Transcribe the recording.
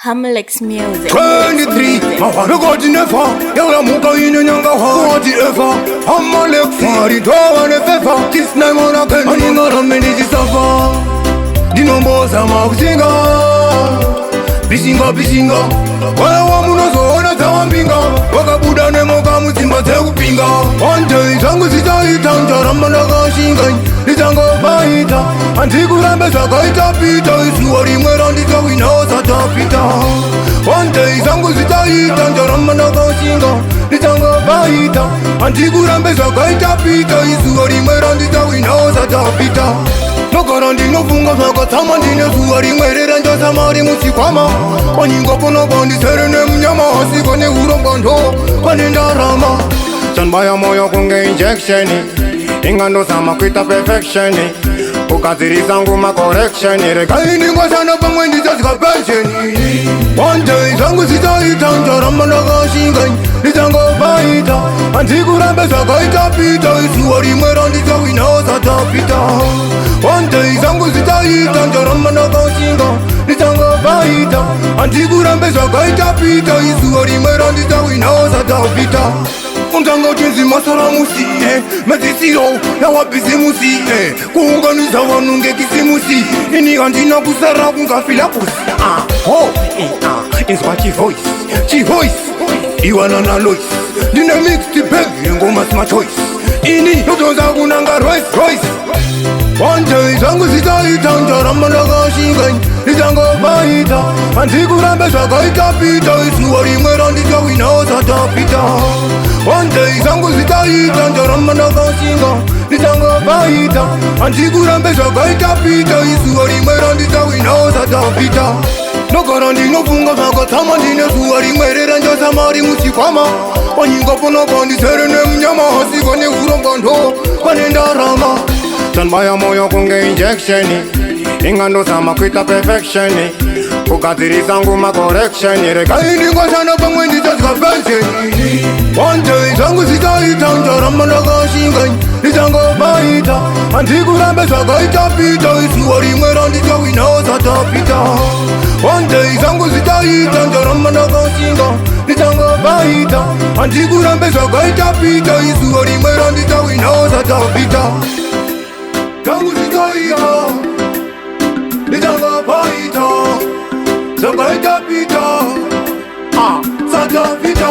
Hamlex music. 23, Recordz never. Young Muka in a younger heart ever. Hamlex, Mari, Towan, Fefa. This name on a pen, and you know how many is over. The numbers are marked singer. Bisinga. Wala wamuno zoona tawambinga. Wakabuda nemoka mutimba tekupinga. One day, Zvangu zvichaita ndarama ndakashinga. Ndichangobaita andikurambe zvakaita pita. Izuva rimwe randitawina usatapita. One day, Zvangu zvichaita ndarama ndakashinga. Ndichangobaita andikurambe zvakaita pita. Izuva rimwe randitawina usatapita. Nogara ndinofunga zvakatsama ndine zuva rimwe reranjasama rimuchikwama. Panyinga panapa ndisere nemunyama asi pane urongwa ndo pane ndarama. Chanbaya moyo kunge injection ingandozama kuita perfection kugadzirisa nguma correction regai ndingoshanda pamwe ndichadya pension. One day Zvangu zvichaita ndarama ndakashinga ndichangobaita andikurambe zvakaita pita. Izuva rimwe randitawina usatapita. One day Zvangu zvichaita ndarama ndakashinga ndichangobaita andikurambe zvakaita pita. Izuva rimwe randitawina usatapita. Undangoti nzimasara musiye medzisiro yawabhizimusiye kuunganidza vanhu ngekisimusi. Ini handina kusara kungafila pusi. Inzwa chivoice iwana nalois ndine mixed bag yengoma smart choice. Ini yotonza kunanga Royce. One day Zvangu zvichaita ndarama ndakashinga ndichangobaita andikurambe zvakaita pita. Izuva rimwe randitawina usatapita. One day Zvangu zvichaita ndarama ndakashinga ndichangobaita andikurambe zvakaita pita. Izuva rimwe randitawina usatapita. Nogara ndinofunga zvakatsama ndine zuva rimwe reranjasama rimuchikwama. Panyinga panapa ndisere nemunyama asi pane urongwa ndo pane ndarama. Chanbaya moyo kunge injection ingandozama kuita perfection kugadzirisa nguma correction regai ndingoshanda pamwe ndichadya pension. One day Zvangu zvichaita ndarama ndakashinga ndichangobaita andikurambe zvakaita pita. Izuva rimwe randitawina usatapita. One day Zvangu zvichaita ndarama ndakashinga ndichangobaita andikurambe zvakaita pita. Izuva rimwe randitawina usatapita. Zvangu zvichaita ndichangobaita zvakaita pita. Satapita.